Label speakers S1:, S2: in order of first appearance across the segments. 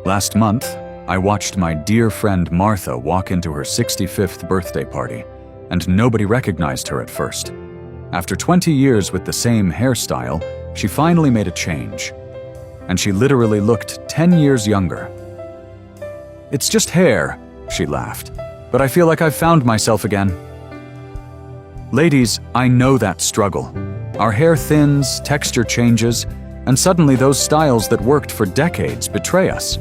S1: Last month, I watched my dear friend Martha walk into her 65th birthday party, and nobody recognized her at first. After 20 years with the same hairstyle, she finally made a change. And she literally looked 10 years younger. "It's just hair," she laughed, "but I feel like I've found myself again." Ladies, I know that struggle. Our hair thins, texture changes, and suddenly those styles that worked for decades betray us.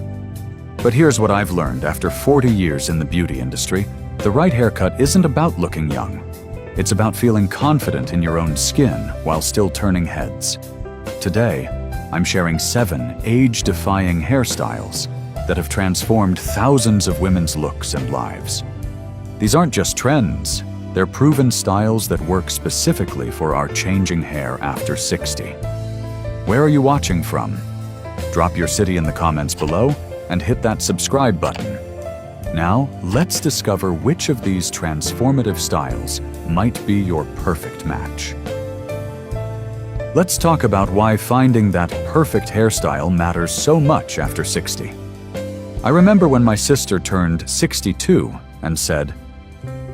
S1: But here's what I've learned after 40 years in the beauty industry. The right haircut isn't about looking young. It's about feeling confident in your own skin while still turning heads. Today, I'm sharing 7 age-defying hairstyles that have transformed thousands of women's looks and lives. These aren't just trends, they're proven styles that work specifically for our changing hair after 60. Where are you watching from? Drop your city in the comments below and hit that subscribe button. Now, let's discover which of these transformative styles might be your perfect match. Let's talk about why finding that perfect hairstyle matters so much after 60. I remember when my sister turned 62 and said,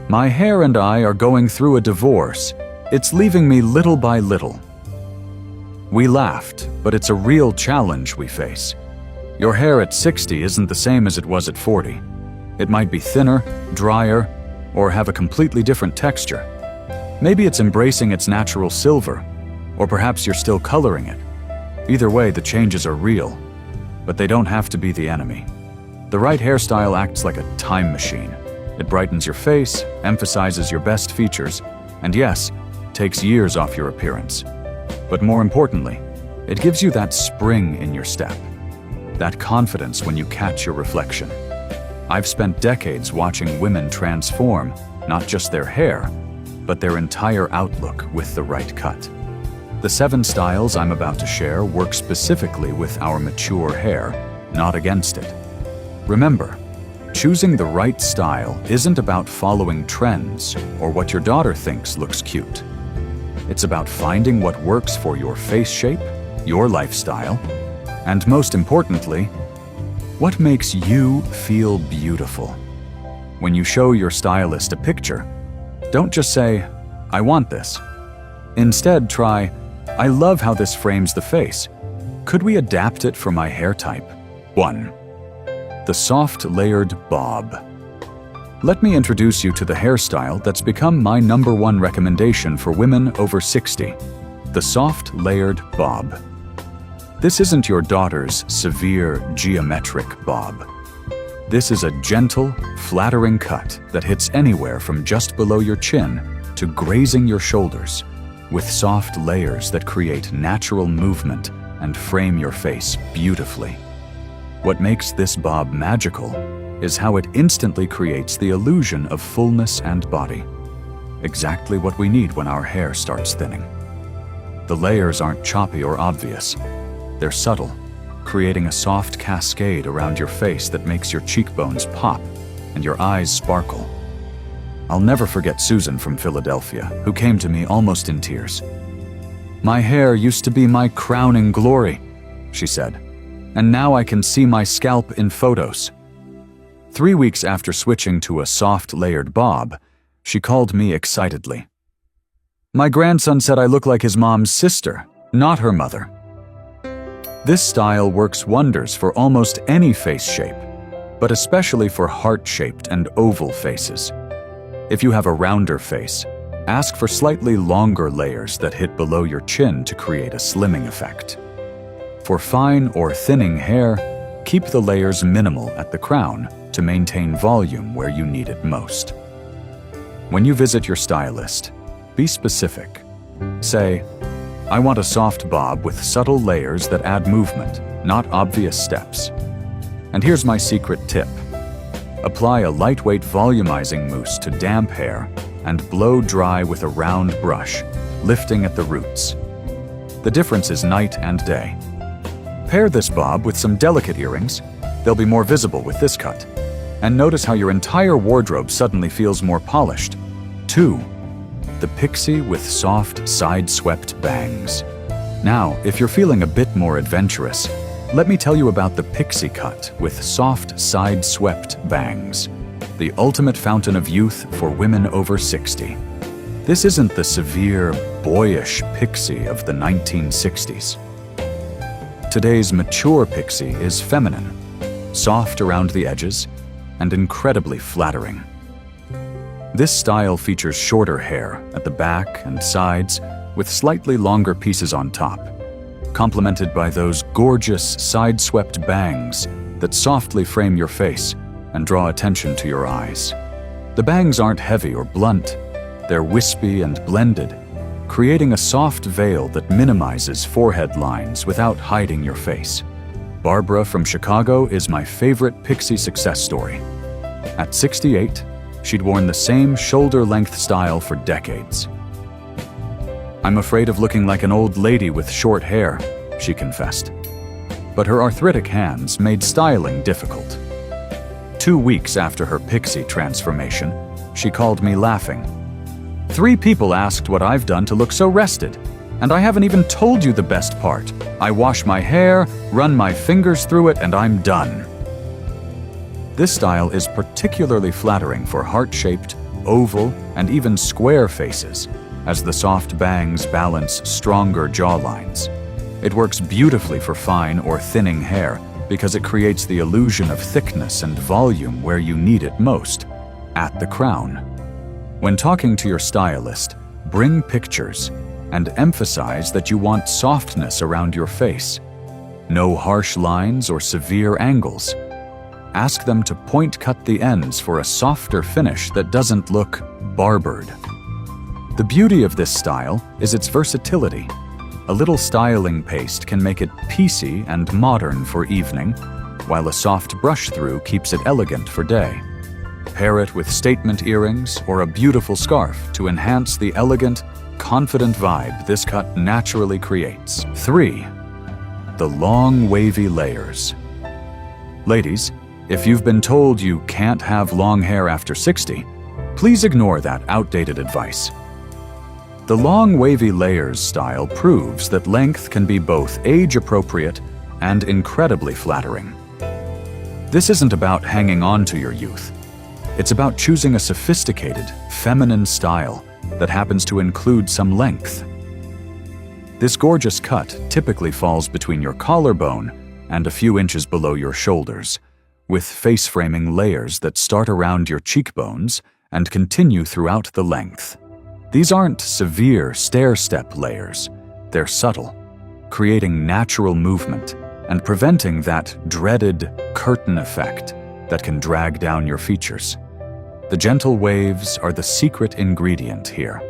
S1: "My hair and I are going through a divorce. It's leaving me little by little." We laughed, but it's a real challenge we face. Your hair at 60 isn't the same as it was at 40. It might be thinner, drier, or have a completely different texture. Maybe it's embracing its natural silver, or perhaps you're still coloring it. Either way, the changes are real, but they don't have to be the enemy. The right hairstyle acts like a time machine. It brightens your face, emphasizes your best features, and yes, takes years off your appearance. But more importantly, it gives you that spring in your step, that confidence when you catch your reflection. I've spent decades watching women transform not just their hair, but their entire outlook with the right cut. The 7 styles I'm about to share work specifically with our mature hair, not against it. Remember, choosing the right style isn't about following trends or what your daughter thinks looks cute. It's about finding what works for your face shape, your lifestyle, and most importantly, what makes you feel beautiful. When you show your stylist a picture, don't just say, "I want this." Instead, try, "I love how this frames the face. Could we adapt it for my hair type?" 1. The soft layered bob. Let me introduce you to the hairstyle that's become my #1 recommendation for women over 60, the soft layered bob. This isn't your daughter's severe geometric bob. This is a gentle, flattering cut that hits anywhere from just below your chin to grazing your shoulders, with soft layers that create natural movement and frame your face beautifully. What makes this bob magical is how it instantly creates the illusion of fullness and body. Exactly what we need when our hair starts thinning. The layers aren't choppy or obvious. They're subtle, creating a soft cascade around your face that makes your cheekbones pop and your eyes sparkle. I'll never forget Susan from Philadelphia, who came to me almost in tears. "My hair used to be my crowning glory," she said, "and now I can see my scalp in photos." 3 weeks after switching to a soft layered bob, she called me excitedly. "My grandson said I look like his mom's sister, not her mother." This style works wonders for almost any face shape, but especially for heart-shaped and oval faces. If you have a rounder face, ask for slightly longer layers that hit below your chin to create a slimming effect. For fine or thinning hair, keep the layers minimal at the crown to maintain volume where you need it most. When you visit your stylist, be specific. Say, "I want a soft bob with subtle layers that add movement, not obvious steps." And here's my secret tip. Apply a lightweight volumizing mousse to damp hair and blow dry with a round brush, lifting at the roots. The difference is night and day. Pair this bob with some delicate earrings. They'll be more visible with this cut. And notice how your entire wardrobe suddenly feels more polished. 2. The pixie with soft, side-swept bangs. Now, if you're feeling a bit more adventurous, Let me tell you about the pixie cut with soft side-swept bangs, the ultimate fountain of youth for women over 60. This isn't the severe, boyish pixie of the 1960s. Today's mature pixie is feminine, soft around the edges, and incredibly flattering. This style features shorter hair at the back and sides with slightly longer pieces on top, complemented by those gorgeous side-swept bangs that softly frame your face and draw attention to your eyes. The bangs aren't heavy or blunt, they're wispy and blended, creating a soft veil that minimizes forehead lines without hiding your face. Barbara from Chicago is my favorite pixie success story. At 68, she'd worn the same shoulder-length style for decades. "I'm afraid of looking like an old lady with short hair," she confessed. But her arthritic hands made styling difficult. 2 weeks after her pixie transformation, she called me laughing. "3 people asked what I've done to look so rested, and I haven't even told you the best part. I wash my hair, run my fingers through it, and I'm done." This style is particularly flattering for heart-shaped, oval, and even square faces, as the soft bangs balance stronger jawlines. It works beautifully for fine or thinning hair because it creates the illusion of thickness and volume where you need it most, at the crown. When talking to your stylist, bring pictures and emphasize that you want softness around your face. No harsh lines or severe angles. Ask them to point-cut the ends for a softer finish that doesn't look barbered. The beauty of this style is its versatility. A little styling paste can make it piecey and modern for evening, while a soft brush-through keeps it elegant for day. Pair it with statement earrings or a beautiful scarf to enhance the elegant, confident vibe this cut naturally creates. 3. The long wavy layers. Ladies, if you've been told you can't have long hair after 60, please ignore that outdated advice. The long wavy layers style proves that length can be both age-appropriate and incredibly flattering. This isn't about hanging on to your youth. It's about choosing a sophisticated, feminine style that happens to include some length. This gorgeous cut typically falls between your collarbone and a few inches below your shoulders, with face-framing layers that start around your cheekbones and continue throughout the length. These aren't severe stair-step layers. They're subtle, creating natural movement and preventing that dreaded curtain effect that can drag down your features. The gentle waves are the secret ingredient here.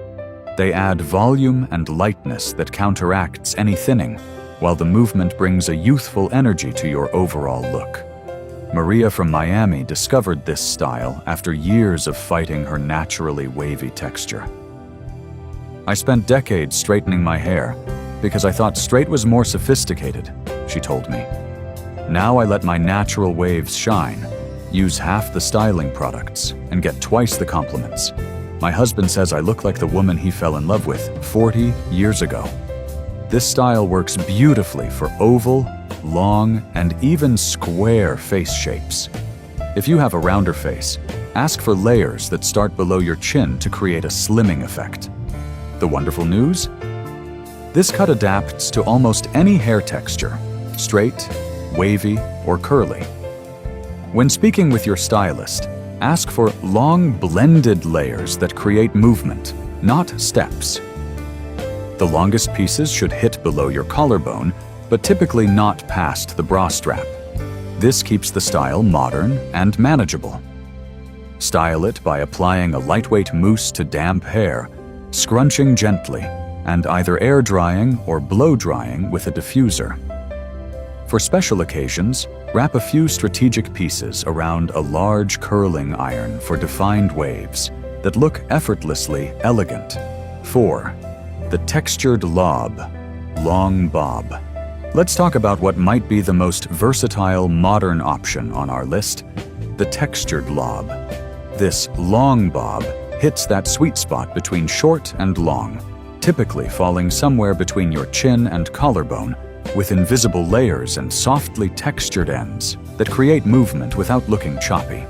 S1: They add volume and lightness that counteracts any thinning, while the movement brings a youthful energy to your overall look. Maria from Miami discovered this style after years of fighting her naturally wavy texture. "I spent decades straightening my hair because I thought straight was more sophisticated," she told me. "Now I let my natural waves shine, use half the styling products, and get twice the compliments. My husband says I look like the woman he fell in love with 40 years ago." This style works beautifully for oval, long, and even square face shapes. If you have a rounder face, ask for layers that start below your chin to create a slimming effect. The wonderful news? This cut adapts to almost any hair texture, straight, wavy, or curly. When speaking with your stylist, ask for long blended layers that create movement, not steps. The longest pieces should hit below your collarbone, but typically not past the bra strap. This keeps the style modern and manageable. Style it by applying a lightweight mousse to damp hair, scrunching gently, and either air drying or blow drying with a diffuser. For special occasions, wrap a few strategic pieces around a large curling iron for defined waves that look effortlessly elegant. 4. The textured lob, long bob. Let's talk about what might be the most versatile modern option on our list, the textured lob. This long bob hits that sweet spot between short and long, typically falling somewhere between your chin and collarbone, with invisible layers and softly textured ends that create movement without looking choppy.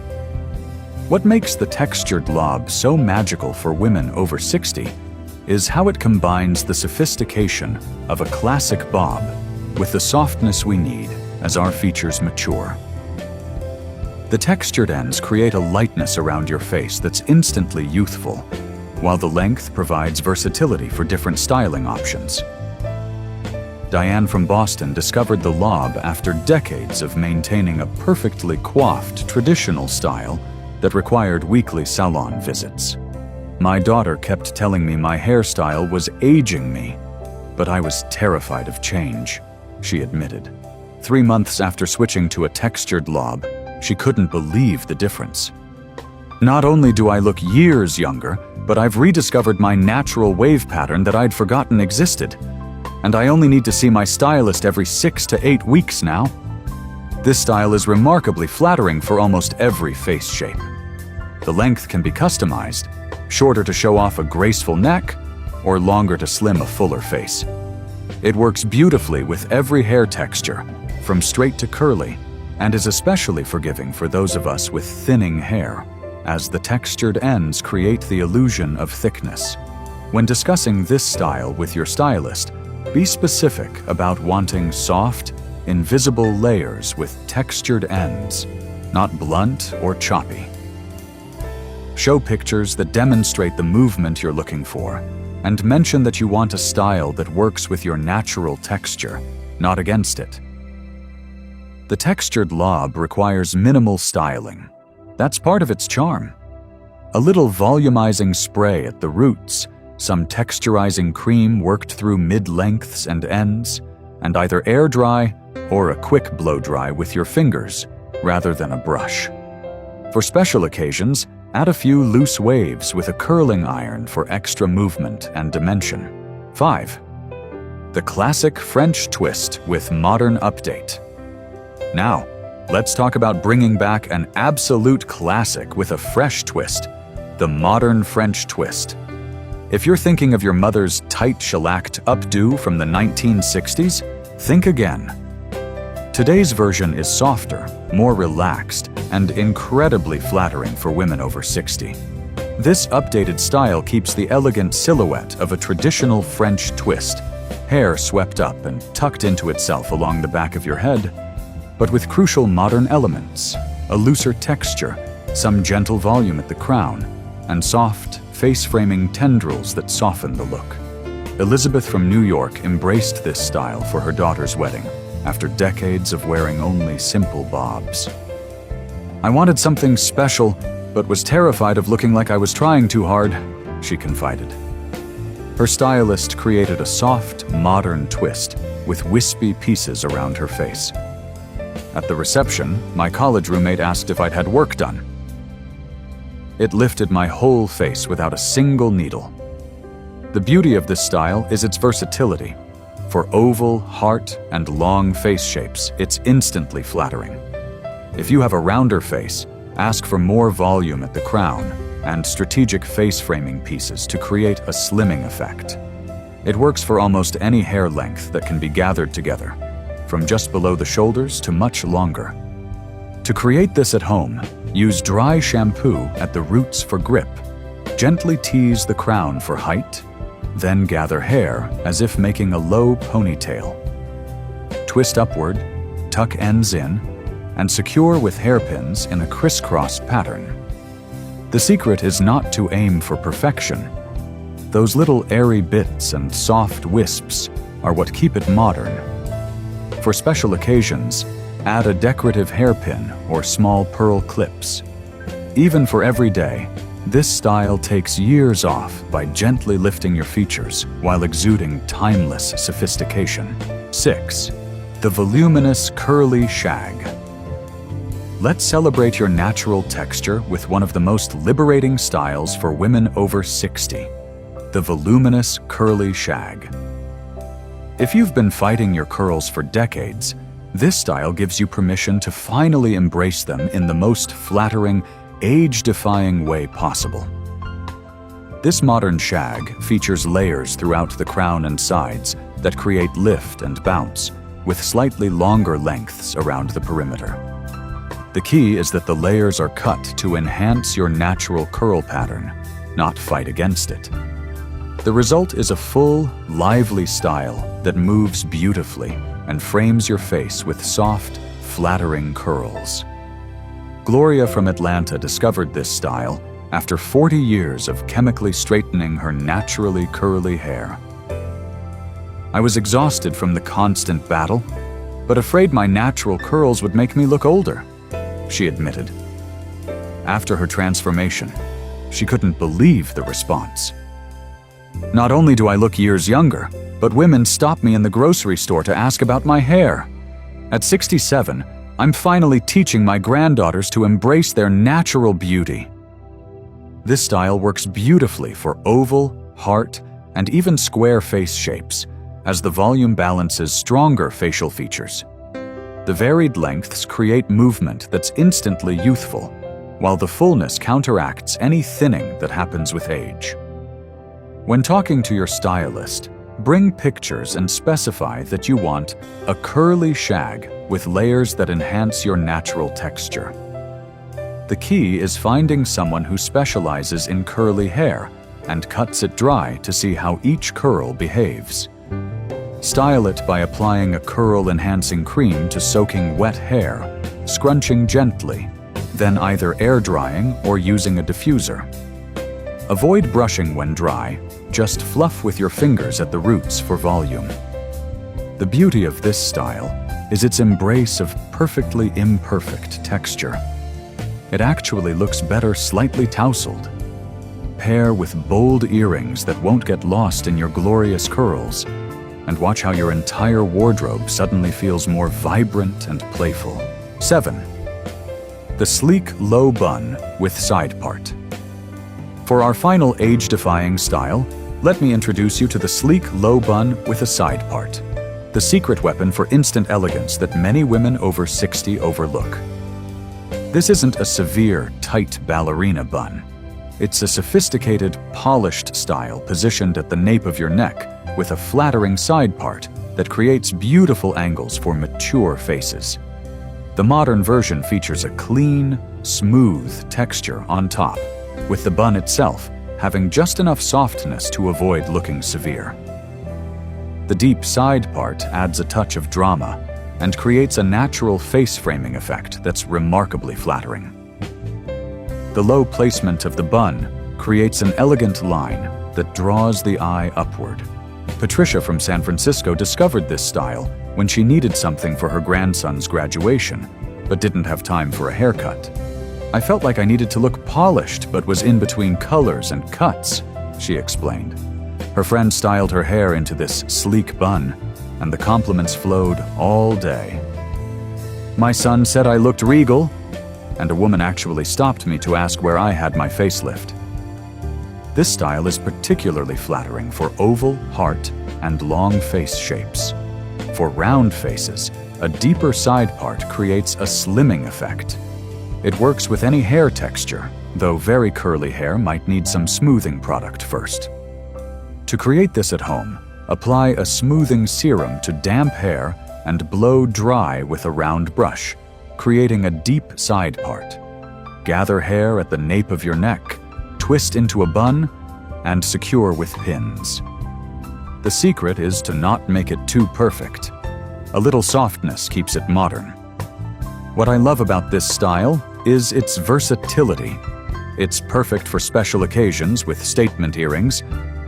S1: What makes the textured lob so magical for women over 60 is how it combines the sophistication of a classic bob with the softness we need as our features mature. The textured ends create a lightness around your face that's instantly youthful, while the length provides versatility for different styling options. Diane from Boston discovered the lob after decades of maintaining a perfectly coiffed traditional style that required weekly salon visits. My daughter kept telling me my hairstyle was aging me, but I was terrified of change, she admitted. 3 months after switching to a textured lob, she couldn't believe the difference. Not only do I look years younger, but I've rediscovered my natural wave pattern that I'd forgotten existed. And I only need to see my stylist every 6 to 8 weeks now. This style is remarkably flattering for almost every face shape. The length can be customized, shorter to show off a graceful neck, or longer to slim a fuller face. It works beautifully with every hair texture, from straight to curly, and is especially forgiving for those of us with thinning hair, as the textured ends create the illusion of thickness. When discussing this style with your stylist, be specific about wanting soft, invisible layers with textured ends, not blunt or choppy. Show pictures that demonstrate the movement you're looking for, and mention that you want a style that works with your natural texture, not against it. The textured lob requires minimal styling. That's part of its charm. A little volumizing spray at the roots, some texturizing cream worked through mid-lengths and ends, and either air dry or a quick blow dry with your fingers rather than a brush. For special occasions, add a few loose waves with a curling iron for extra movement and dimension. 5. The classic French twist with modern update. Now, let's talk about bringing back an absolute classic with a fresh twist, the modern French twist. If you're thinking of your mother's tight shellacked updo from the 1960s, think again. Today's version is softer, more relaxed, and incredibly flattering for women over 60. This updated style keeps the elegant silhouette of a traditional French twist, hair swept up and tucked into itself along the back of your head, but with crucial modern elements, a looser texture, some gentle volume at the crown, and soft, face-framing tendrils that soften the look. Elizabeth from New York embraced this style for her daughter's wedding, after decades of wearing only simple bobs. "I wanted something special, but was terrified of looking like I was trying too hard," she confided. Her stylist created a soft, modern twist with wispy pieces around her face. At the reception, my college roommate asked if I'd had work done. It lifted my whole face without a single needle. The beauty of this style is its versatility. For oval, heart, and long face shapes, it's instantly flattering. If you have a rounder face, ask for more volume at the crown and strategic face framing pieces to create a slimming effect. It works for almost any hair length that can be gathered together, from just below the shoulders to much longer. To create this at home, use dry shampoo at the roots for grip. Gently tease the crown for height, then gather hair as if making a low ponytail. Twist upward, tuck ends in, and secure with hairpins in a crisscross pattern. The secret is not to aim for perfection. Those little airy bits and soft wisps are what keep it modern. For special occasions, add a decorative hairpin or small pearl clips. Even for every day, this style takes years off by gently lifting your features while exuding timeless sophistication. 6. The voluminous curly shag. Let's celebrate your natural texture with one of the most liberating styles for women over 60. The voluminous curly shag. If you've been fighting your curls for decades, this style gives you permission to finally embrace them in the most flattering, age-defying way possible. This modern shag features layers throughout the crown and sides that create lift and bounce, with slightly longer lengths around the perimeter. The key is that the layers are cut to enhance your natural curl pattern, not fight against it. The result is a full, lively style that moves beautifully and frames your face with soft, flattering curls. Gloria from Atlanta discovered this style after 40 years of chemically straightening her naturally curly hair. I was exhausted from the constant battle, but afraid my natural curls would make me look older, she admitted. After her transformation, she couldn't believe the response. Not only do I look years younger, but women stop me in the grocery store to ask about my hair. At 67, I'm finally teaching my granddaughters to embrace their natural beauty. This style works beautifully for oval, heart, and even square face shapes, as the volume balances stronger facial features. The varied lengths create movement that's instantly youthful, while the fullness counteracts any thinning that happens with age. When talking to your stylist, bring pictures and specify that you want a curly shag with layers that enhance your natural texture. The key is finding someone who specializes in curly hair and cuts it dry to see how each curl behaves. Style it by applying a curl-enhancing cream to soaking wet hair, scrunching gently, then either air drying or using a diffuser. Avoid brushing when dry, just fluff with your fingers at the roots for volume. The beauty of this style is its embrace of perfectly imperfect texture. It actually looks better slightly tousled. Pair with bold earrings that won't get lost in your glorious curls, and watch how your entire wardrobe suddenly feels more vibrant and playful. 7. The sleek low bun with side part. For our final age-defying style, let me introduce you to the sleek low bun with a side part, the secret weapon for instant elegance that many women over 60 overlook. This isn't a severe, tight ballerina bun. It's a sophisticated, polished style positioned at the nape of your neck with a flattering side part that creates beautiful angles for mature faces. The modern version features a clean, smooth texture on top, with the bun itself having just enough softness to avoid looking severe. The deep side part adds a touch of drama and creates a natural face framing effect that's remarkably flattering. The low placement of the bun creates an elegant line that draws the eye upward. Patricia from San Francisco discovered this style when she needed something for her grandson's graduation, but didn't have time for a haircut. I felt like I needed to look polished but was in between colors and cuts, she explained. Her friend styled her hair into this sleek bun, and the compliments flowed all day. My son said I looked regal, and a woman actually stopped me to ask where I had my facelift. This style is particularly flattering for oval, heart, and long face shapes. For round faces, a deeper side part creates a slimming effect. It works with any hair texture, though very curly hair might need some smoothing product first. To create this at home, apply a smoothing serum to damp hair and blow dry with a round brush, creating a deep side part. Gather hair at the nape of your neck, twist into a bun, and secure with pins. The secret is to not make it too perfect. A little softness keeps it modern. What I love about this style is its versatility. It's perfect for special occasions with statement earrings,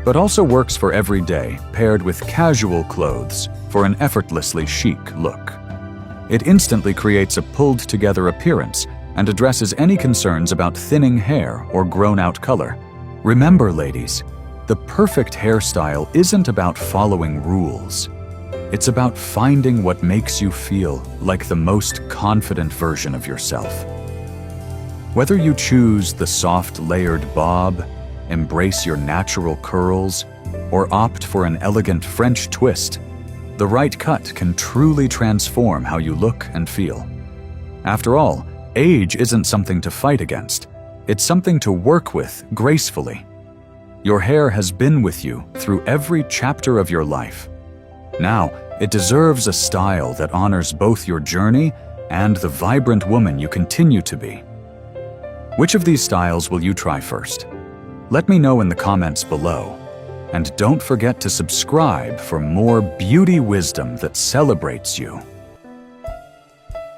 S1: but also works for every day, paired with casual clothes for an effortlessly chic look. It instantly creates a pulled-together appearance and addresses any concerns about thinning hair or grown-out color. Remember, ladies, the perfect hairstyle isn't about following rules. It's about finding what makes you feel like the most confident version of yourself. Whether you choose the soft layered bob, embrace your natural curls, or opt for an elegant French twist, the right cut can truly transform how you look and feel. After all, age isn't something to fight against. It's something to work with gracefully. Your hair has been with you through every chapter of your life. Now, It deserves a style that honors both your journey and the vibrant woman you continue to be. Which of these styles will you try first? Let me know in the comments below. And don't forget to subscribe for more beauty wisdom that celebrates you.